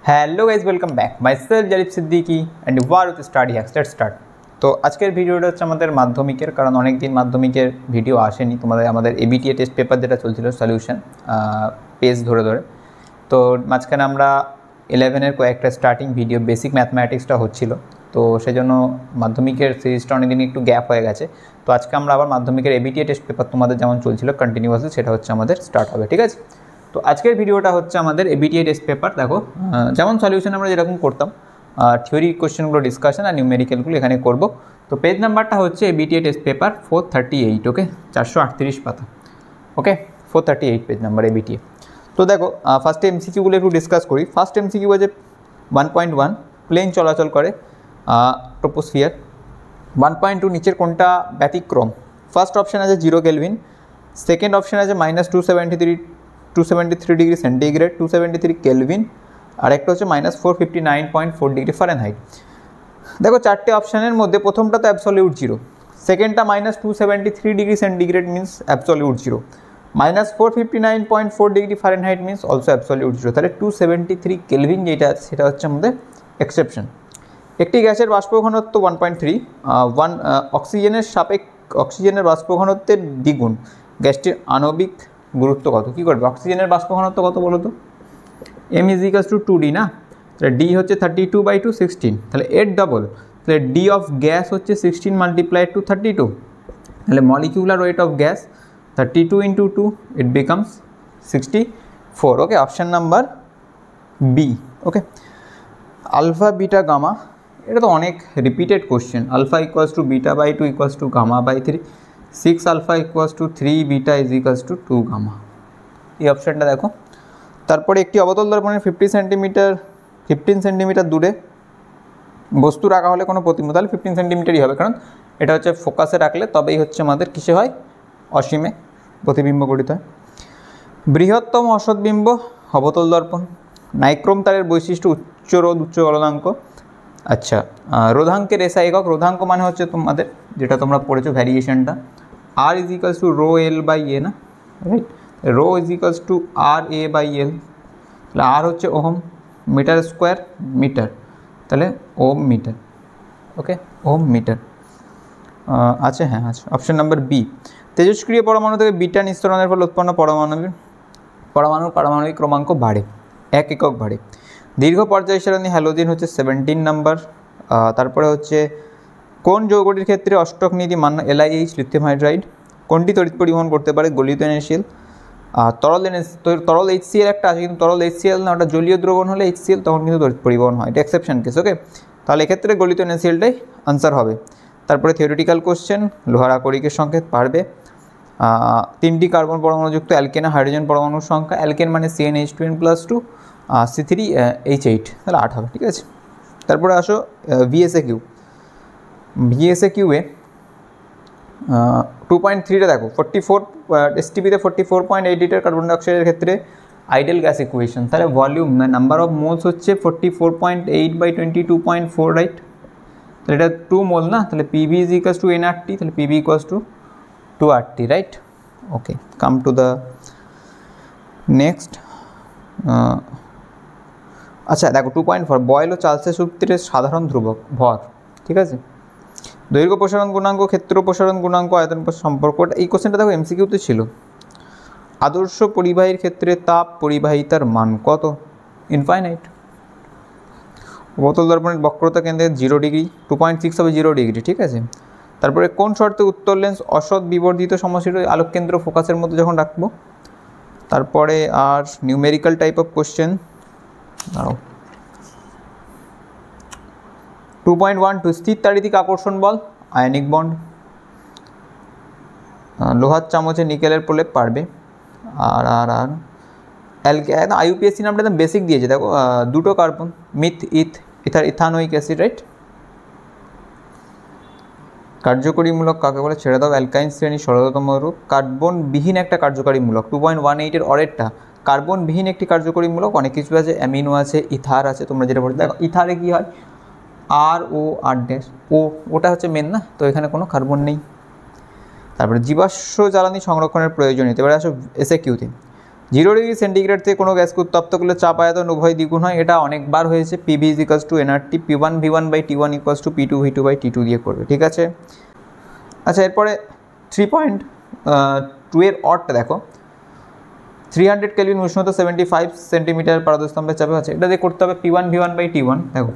Hello guys, welcome back. Myself Zarif Siddiqui and you are with study hacks. Let's start. তো আজকের ভিডিওটা হচ্ছে আমাদের মাধ্যমিকের, কারণ অনেক দিন মাধ্যমিকের ভিডিও আসেনি। আমাদের এবিটিএ টেস্ট পেপার যেটা চলছিল সলিউশন পেজ ধরে ধরে, তো মাঝখানে আমরা 11-এর কয়েকটা স্টার্টিং ভিডিও বেসিক ম্যাথমেটিক্সটা হচ্ছিল, তো সেই জন্য মাধ্যমিকের সিরিজটা অনেকদিন একটু গ্যাপ হয়ে গেছে। তো আজকে আমরা আবার মাধ্যমিকের এবিটিএ টেস্ট পেপার তোমাদের যেমন চলছিল কন্টিনিউয়াসলি, সেটা হচ্ছে আমাদের স্টার্ট হবে, ঠিক আছে? তো আজকের ভিডিওটা হচ্ছে আমাদের এবিটিএ টেস্ট পেপার। দেখো, যেমন সলিউশন আমরা যেরকম করতাম, থিওরি কোশ্চেনগুলো ডিসকাশন আর নিউমেরিক্যালগুলো এখানে করব। তো পেজ নাম্বারটা হচ্ছে এবিটিএ টেস্ট পেপার 438, ওকে, 438 পাতা, ওকে, 438 পেজ নাম্বার এবিটিএ। তো দেখো, ফার্স্টে এমসিকিউগুলো একটু ডিসকাস করি। ফার্স্ট এমসিকিউ আছে 1.1, প্লেন চলাচল করে ট্রোপোস্ফিয়ার। 1.2, নিচের কোনটা ব্যতিক্রম? ফার্স্ট অপশান আছে 0 কেলভিন, সেকেন্ড অপশান আছে -273 ডিগ্রি সেন্টিগ্রেড, 273 কেলভিন, আর একটা হচ্ছে -459.4 ডিগ্রি ফারেনহাইট। দেখো, চারটে অপশানের মধ্যে প্রথমটা তো অ্যাবসলিউট জিরো, সেকেন্ডটা -273 degree centigrade means absolute zero, -459.4 degree Fahrenheit means also absolute zero. তাহলে 273 কেলভিন যেটা আছে সেটা হচ্ছে আমাদের এক্সেপশন। একটি গ্যাসের বাষ্প ঘনত্ব 1.3, অক্সিজেনের বাষ্প ঘনত্বের দ্বিগুণ, গ্যাসটির আণবিক গুরুত্ব কত? কী করবে? অক্সিজেনের বাষ্প ঘনত্ব কত বলো তো? m = 2d না, তাহলে d হচ্ছে 32/2, 16, তাহলে এর ডবল, তাহলে d অফ গ্যাস হচ্ছে 16 × 32, তাহলে molecular weight of gas 32 × 2, it becomes 64, okay, option number B, okay. Alpha beta gamma, এটা তো অনেক repeated question. Alpha = β/2 = gamma, 6 alpha = 3 beta = 2 gamma. এই অপশানটা দেখো। তারপরে একটি অবতল দর্পণের 15 সেন্টিমিটার দূরে বস্তু রাখা হলে কোনো প্রতিবিম্ব, তাহলে 15 সেন্টিমিটারই হবে, কারণ এটা হচ্ছে ফোকাসে রাখলে তবেই হচ্ছে আমাদের কিসে হয়? অসীমে প্রতিবিম্ব গঠিত হয়। বৃহত্তম অসৎবিম্ব অবতল দর্পণ। নাইক্রোম তারের বৈশিষ্ট্য উচ্চ রোধ, উচ্চ গলনাঙ্ক। আচ্ছা, রোধাঙ্কের এসআই একক। রোধাঙ্ক মানে হচ্ছে তোমাদের যেটা তোমরা পড়েছো ভ্যারিয়েশনটা, R = ρL/A না, রাইট? ρ = RA/L, তাহলে আর হচ্ছে ওহম, মিটার স্কোয়ার মিটার, তাহলে ওম মিটার, ওকে, ওম মিটার আছে, হ্যাঁ আছে, অপশান নাম্বার বি। তেজস্ক্রিয় পরমাণু থেকে বিটা নিঃসরণের ফলে উৎপন্ন পারমাণবিক ক্রমাঙ্ক বাড়ে, 1 একক বাড়ে। দীর্ঘ পর্যায় সারণী হ্যালোজেন হচ্ছে 17 নাম্বার। তারপরে হচ্ছে কোন যৌগটির ক্ষেত্রে অষ্টক নীতি মান্য? LiH, lithium hydride. কোনটি তড়িৎ পরিবহন করতে পারে? গলিত NaCl। তরল HCl একটা আছে, কিন্তু তরল HCl না, ওটা জলীয় দ্রবণ হলে HCl, তখন কিন্তু তড়িৎ পরিবহন হয়, এটা এক্সেপশন কেস, ওকে। তাহলে এক্ষেত্রে গলিত NaClটাই আনসার হবে। তারপরে থিওরিটিক্যাল কোশ্চেন, লোহার আকরিকের সংকেত পারবে। 3টি কার্বন পরমাণুযুক্ত অ্যালকেন হাইড্রোজেন পরমাণুর সংখ্যা, অ্যালকেন মানে CnH2n+2, C3H8, তাহলে 8 হবে, ঠিক আছে। তারপরে আসো VSAQ। VSAQ-এ 2.3টা দেখো, 44 STP-তে 44.8 লিটার কার্বন ডাইঅক্সাইডের ক্ষেত্রে আইডিয়াল গ্যাস ইকুয়েশন, তাহলে ভলিউম নাম্বার অফ মোলস হচ্ছে 44.8/22.4, রাইট? তাহলে এটা 2 মোল না, তাহলে PV = nRT, তাহলে PV = 2RT, right? Okay, come to the next. আচ্ছা দেখো 2.4, বয়েল ও চার্লসের সূত্রের সাধারণ ধ্রুবক ভর, ঠিক আছে। দৈর্ঘ্য প্রসারণ গুণাঙ্ক, ক্ষেত্র প্রসারণ গুণাঙ্ক, আয়তন সম্পর্ক, এই কোশ্চেনটা দেখো MCQ-তে ছিল। আদর্শ পরিবাহীর ক্ষেত্রে তাপ পরিবাহিতার মান কত? ইনফাইনাইট। অবতল দর্পণের বক্রতা কেন্দ্রে 0 ডিগ্রি, 2.6 হবে 0 ডিগ্রি, ঠিক আছে। তারপরে কোন শর্তে উত্তর লেন্স অসৎ বিবর্ধিত সমষ্টির আলোক কেন্দ্র ফোকাসের মধ্যে যখন রাখবো। তারপরে আর নিউমেরিক্যাল টাইপ অফ কোশ্চেন, 2.12 স্থির তাড়িতিক আকর্ষণ বল, আয়নিক বন্ড। লোহার চামচে নিকেলের প্রলেপ পারবে। আর আর আর একদম IUPAC নামটা একদম বেসিক দিয়েছে, দেখো, 2টো কার্বন, ইথানোয়িক অ্যাসিড, রাইট? কার্যকরীমূলক কাকে বলে? ছেড়ে দাও। অ্যালকাইন শ্রেণীর সরলতম রূপ, কার্বনবিহীন একটা কার্যকারীমূলক। 2.18-এর অরেরটা কার্বনবিহীন একটি কার্যকরীমূলক, অনেক কিছু আছে, অ্যামিনো আছে, ইথার আছে, তোমরা যেটা বলতে দেখো ইথারে কী হয়? ROR', ওটা হচ্ছে মেন না, তো এখানে কোনো কার্বন নেই। তারপরে জীবাশ্ম জ্বালানি সংরক্ষণের প্রয়োজনীয়তা, এবারে আসো SAQ-তে। 0 ডিগ্রি সেন্টিগ্রেড থেকে কোনো গ্যাসকে উত্তপ্ত করলে চাপ আয়তন উভয় দ্বিগুণ হয়, এটা অনেকবার হয়েছে। PV is equals to NRT, P1 V1 by T1 equals to P2 V2 by T2 দিয়ে করবে, ঠিক আছে। আচ্ছা, এরপরে 3.2 এর অটটা দেখো, 300 কেলভিন উষ্ণতা 75 সেন্টিমিটার পারদস্তম্ভের চাপে আছে, এটা দিয়ে করতে হবে P1 V1 বাই T1, দেখো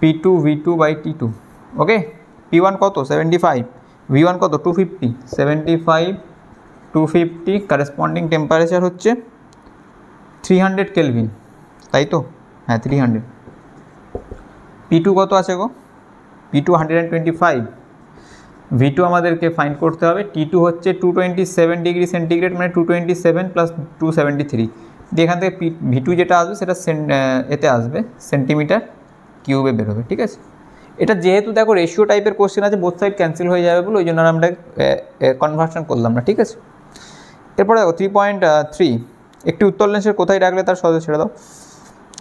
P2 V2 by T2, okay. P1 কত 75, V1 কত 250, 75 250, কারেসপন্ডিং টেম্পারেচার হচ্ছে 300 কেলভিন, তাই তো, হ্যাঁ 300। P2 কত আছে গো, P2 125, V2 আমাদেরকে ফাইন্ড করতে হবে, T2 হচ্ছে 227 ডিগ্রি সেন্টিগ্রেড, মানে 227 প্লাস 273 দিয়ে এখান থেকে V2 যেটা আসবে সেটা এতে আসবে সেন্টিমিটার কিউবে বেরোবে, ঠিক আছে। এটা যেহেতু দেখো রেশিও টাইপের কোশ্চেন আছে, বোথ সাইড ক্যান্সেল হয়ে যাবে বলে ওই জন্য আমরা কনভার্সন করলাম না, ঠিক আছে। এরপরে দেখো 3.3, একটি উত্তর লেন্সের কোথায় রাখলে তার সহজে ছেড়ে দাও।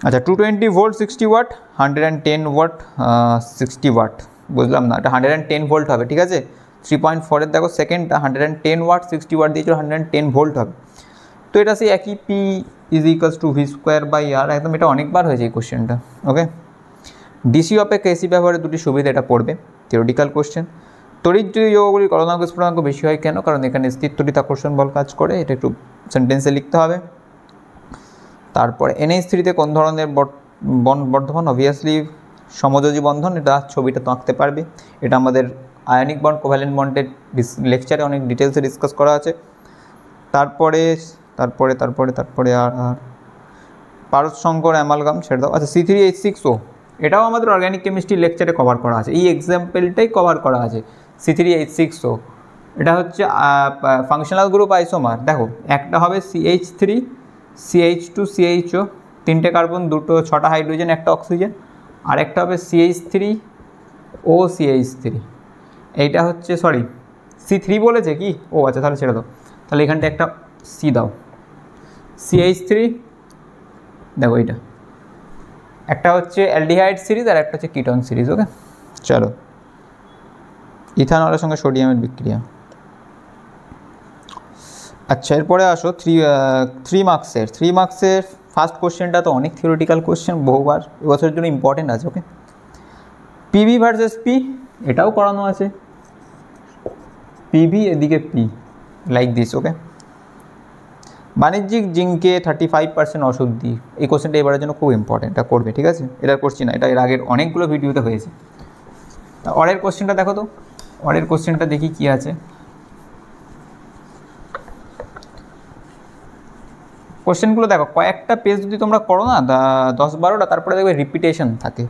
আচ্ছা, 220 ভোল্ট 60 ওয়াট, 110 ওয়াট 60 ওয়াট, বুঝলাম না, এটা 110 ভোল্ট হবে, ঠিক আছে। 3.4 দেখো সেকেন্ডটা 110 ওয়াট 60 ওয়াট দিয়েছিল, 110 ভোল্ট হবে। তো এটা সেই একই P is equals to V square by R, একদম এটা অনেকবার হয়েছে এই কোশ্চেনটা, ওকে। ডিসি অপেক্ষা এসি ব্যবহারের দুটি সুবিধা, এটা পড়বে, থিওরিটিক্যাল কোশ্চেন। তড়িৎদ্রুয় যৌগগুলির গলনাঙ্ক স্ফুটনাঙ্ক বেশি হয় কেন, কারণ এখানে স্থির তড়িৎ আকর্ষণ বল কাজ করে, এটা একটু সেন্টেন্সে লিখতে হবে। তারপরে NH3-তে কোন ধরনের বর্ধমান, অবভিয়াসলি সমযোজী বন্ধন, এটা ছবিটা তো আঁকতে পারবে, এটা আমাদের আয়নিক বন্ড কোভ্যালেন্ট বন্ডের লেকচারে অনেক ডিটেলসে ডিসকাস করা আছে। তারপরে তারপরে তারপরে তারপরে আর পারস্যঙ্কর অ্যামালগাম ছেড়ে দাও। আচ্ছা, C3H6O, এটাও আমাদের অর্গ্যানিক কেমিস্ট্রি লেকচারে কভার করা আছে, এই এক্সাম্পলটাই কভার করা আছে। C3H6O এটা হচ্ছে ফাংশনাল গ্রুপ আইসোমার, দেখো একটা হবে CH3 CH2 CHO, 3টে কার্বন, 6টা হাইড্রোজেন, 1টা অক্সিজেন, আর একটা হবে CH3 OCH3, এইটা হচ্ছে সরি C3 বলেছে কি, ও আচ্ছা তাহলে ছেড়ে দাও, তাহলে এখানটা একটা C দাও, CH3, দেখো এইটা একটা হচ্ছে অ্যালডিহাইড সিরিজ আর একটা হচ্ছে কিটন সিরিজ, ওকে। চলো, ইথানলের সঙ্গে সোডিয়ামের বিক্রিয়া। আচ্ছা, এরপরে আসো 3 মার্কসের ফার্স্ট কোশ্চেনটা তো অনেক থিওরিটিক্যাল কোশ্চেন, বহুবার এবছরের জন্য ইম্পর্টেন্ট আছে, ওকে। পিভি ভার্সেস পি, এটাও করানো আছে, পিভি এদিকে পি, লাইক দিস, ওকে। বাণিজ্যিক জিঙ্কে 35% অশুদ্ধি, এই কোশ্চেনটা এবারের জন্য খুব ইম্পর্টেন্ট, এটা করবে, ঠিক আছে। এটা করছি না, এটা এর আগের অনেকগুলো ভিডিওতে হয়েছে। অরের কোশ্চেনটা দেখো তো, অরের কোশ্চেনটা দেখি কি আছে। কোশ্চেনগুলো দেখো, কয়েকটা পেজ যদি তোমরা করো না 10-12টা, তারপরে দেখবে রিপিটেশন থাকে,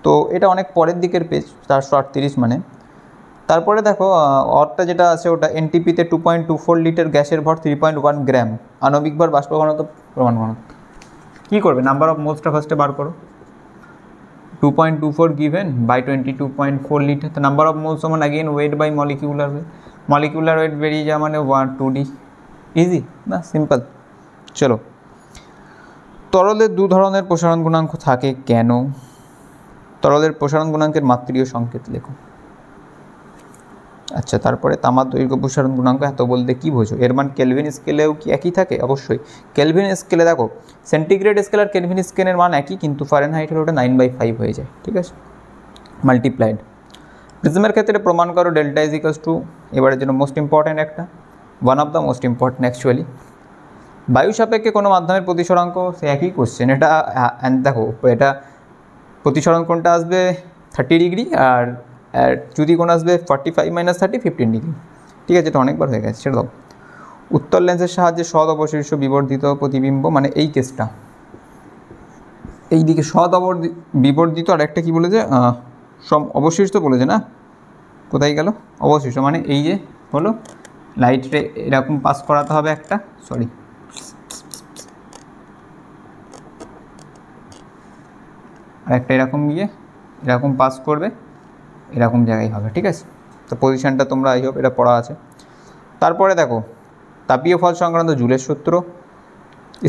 তো এটা অনেক পরের দিকের পেজ, 438 মানে। তারপরে দেখো অরটা যেটা আছে ওটা এনটিপিতে 2.24 লিটার গ্যাসের ভর 3.1 গ্রাম, আণবিক ভর বাষ্প ঘনত্ব প্রমাণ ঘনত্ব। কী করবে, নাম্বার অফ মোলসটা ফার্স্টে বার করো, 2.24 গিভেন বাই 22.4 লিটার, তো নাম্বার অফ মোলস সমান again weight by molecular weight, molecular weight বেরিয়ে যাওয়া মানে 2D, ইজি না, সিম্পল। চলো, তরলের দু ধরনের প্রসারণ গুণাঙ্ক থাকে কেন, তরলের প্রসারণ গুণাঙ্কের মাত্রীয় সংকেত লেখো। আচ্ছা, তারপরে তামার দৈর্ঘ্য প্রসারণ গুণাঙ্ক, এত বলতে কী বোঝো, এর মান কেলভিন স্কেলেও কি একই থাকে, অবশ্যই। কেলভিন স্কেলে দেখো সেন্টিগ্রেড স্কেল আর কেলভিন স্কেলের মান একই, কিন্তু ফারেনহাইট হলে ওটা 9/5 হয়ে যায়, ঠিক আছে, মাল্টিপ্লাইড। প্রিজমের ক্ষেত্রে প্রমাণ করো ডেল্টা ইজ ইকুয়ালস টু, এবারের জন্য মোস্ট ইম্পর্ট্যান্ট একটা, one of the most important actually. বায়ু সাপেক্ষে কোনো মাধ্যমের প্রতিসরাঙ্ক, সে একই কোশ্চেন, এটা দেখো এটা প্রতিসরণ কোণটা আসবে 30 ডিগ্রি, আর যদি কোণ আসবে 45 - 30 15 ডিগ্রি, ঠিক আছে, এটা অনেকবার হয়ে গেছে, ছেড়ে দাও। উত্তর লেন্সের সাহায্যে সদ অবশিষ্ট বিবর্ধিত প্রতিবিম্ব, মানে এই কেসটা, এই দিকে সদ বিবর্ধিত, আর একটা কী বলেছে, অবশিষ্ট বলেছে না, কোথায় গেল অবশিষ্ট, মানে এই যে হলো লাইটে এরকম পাস করাতে হবে একটা, সরি আর একটা এরকম গিয়ে এরকম পাস করবে, এরকম জায়গায় হবে, ঠিক আছে। তো পজিশানটা তোমরা আই হোপ এটা পড়া আছে। তারপরে দেখো তাপীয় ফল সংক্রান্ত জুলের সূত্র,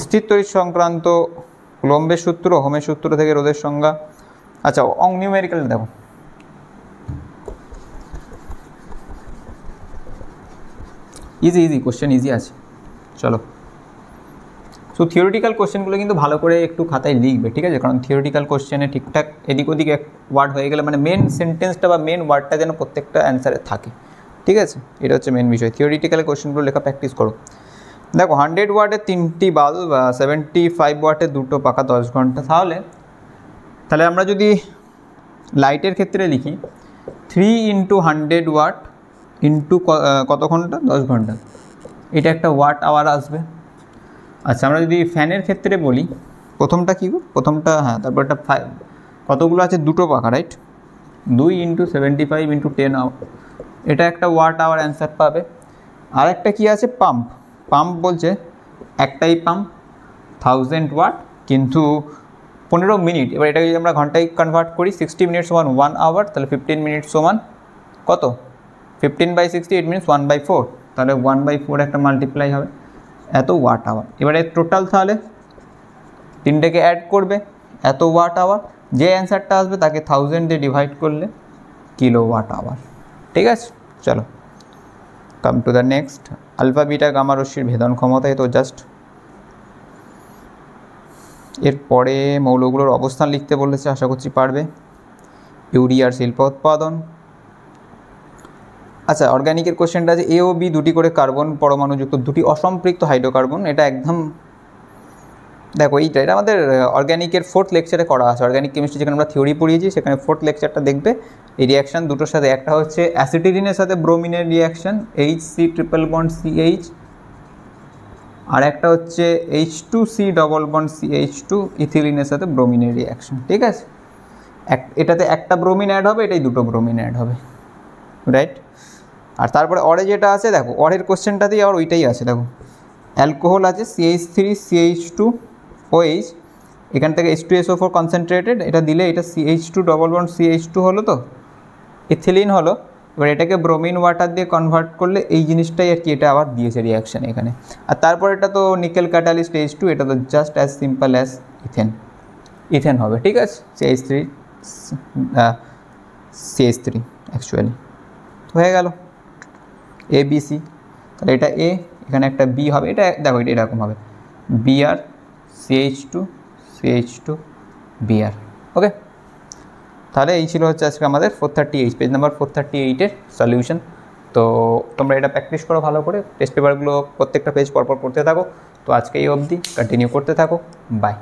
স্থির তড়িৎ সংক্রান্ত কুলম্বের সূত্র, হোমের সূত্র থেকে রোধের সংজ্ঞা। আচ্ছা, নিউমেরিক্যাল দেখো, ইজি কোশ্চেন, ইজি আছে। চলো, সো থিওরিটিক্যাল কোশ্চেনগুলো কিন্তু ভালো করে একটু খাতায় লিখবে, ঠিক আছে? কারণ থিওরিটিক্যাল কোশ্চেনে ঠিকঠাক এদিক ওদিক এক ওয়ার্ড হয়ে গেলে মানে মেন সেন্টেন্সটা বা মেন ওয়ার্ডটা যেন প্রত্যেকটা অ্যান্সারে থাকে, ঠিক আছে? এটা হচ্ছে মেন বিষয়। থিওরিটিক্যাল কোশ্চেনগুলো লেখা প্র্যাকটিস করো। দেখো 100 ওয়াটের 3টি বাল্ব, 75 ওয়াটের 2টো পাখা 10 ঘন্টা, তাহলে আমরা যদি লাইটের ক্ষেত্রে লিখি 3 × 100 ওয়াট ইন্টু কত ঘন্টা, 10 ঘন্টা, এটা একটা ওয়াট আওয়ার আসবে। আচ্ছা, আমরা যদি ফ্যানের ক্ষেত্রে বলি, প্রথমটা কী, প্রথমটা হ্যাঁ, তারপর একটা কতগুলো আছে, 2টো পাখা, রাইট? 2 × 75 × 10 আওয়ার, এটা একটা ওয়াট আওয়ার অ্যান্সার পাবে। আর একটা কী আছে, পাম্প বলছে একটাই পাম্প 1000 ওয়াট কিন্তু 15 মিনিট। এবার এটাকে যদি আমরা ঘন্টায় কনভার্ট করি, 60 মিনিট সমান 1 আওয়ার, তাহলে 15 মিনিট সমান কত, 15/60, ইট মিনস 1/4, তাহলে 1/4 একটা মাল্টিপ্লাই হবে, এত ওয়াট আওয়ার। এবারে টোটাল তাহলে তিনটেকে অ্যাড করবে, এত ওয়াট আওয়ার, যে অ্যান্সারটা আসবে তাকে 1000 দিয়ে ডিভাইড করলে কিলো ওয়াট আওয়ার, ঠিক আছে? চলো, come to the next. Alpha beta gamma রশ্মির ভেদন ক্ষমতা, তো জাস্ট এরপরে মৌলগুলোর অবস্থান লিখতে বলেছে, আশা করছি পারবে। ইউরিয়ার শিল্প উৎপাদন। আচ্ছা, অর্গ্যানিকের কোশ্চেনটা আছে, এ ও বি দুটি করে কার্বন পরমাণুযুক্ত দুটি অসম্পৃক্ত হাইড্রোকার্বন, এটা একদম দেখো এটা আমাদের অর্গ্যানিকের 4th লেকচারে করা আছে। অর্গ্যানিক কেমিস্ট্রি যেখানে আমরা থিওরি পড়িয়েছি সেখানে 4th লেকচারটা দেখবে। এই রিয়াকশান দুটোর সাথে, একটা হচ্ছে অ্যাসিটিলিনের সাথে ব্রোমিনের reaction HC triple bond CH, আর একটা হচ্ছে H2C ডবল বন্ড CH2 ইথিলিনের সাথে ব্রোমিনের রিয়াকশান, ঠিক আছে? এটাতে একটা ব্রোমিন অ্যাড হবে, এটাই দুটো ব্রোমিন অ্যাড হবে, রাইট? আর তারপরে অরে যেটা আছে, দেখো অরের কোশ্চেনটাতেই আবার ওইটাই আছে। দেখো অ্যালকোহল আছে CH3 CH2 OH, এখান থেকে H2SO4 কনসেন্ট্রেটেড, এটা দিলে এটা CH2 ডবল বন্ড CH2 হলো, তো ইথিলিন হলো। এবার এটাকে ব্রোমিন ওয়াটার দিয়ে কনভার্ট করলে এই জিনিসটাই আর কি, এটা আবার দিয়েছে রিয়াকশান এখানে। আর তারপর এটা তো নিকেল ক্যাটালিস্ট H2, এটা তো just as simple as ethane হবে, ঠিক আছে? CH3 অ্যাকচুয়ালি হয়ে গেল ABC। তাহলে এটা A, এখানে একটা B হবে, এটা দেখো এটা এরকম হবে Br CH2 Br, ওকে? তাহলে এই ছিল হচ্ছে আজকে আমাদের 438 পেজ নাম্বার 438-এর সলিউশন। তো তোমরা এটা প্র্যাকটিস করো ভালো করে, টেস্ট পেপারগুলো প্রত্যেকটা পেজ পরপর পড়তে থাকো। তো আজকে এই অবধি, কন্টিনিউ করতে থাকো, বাই।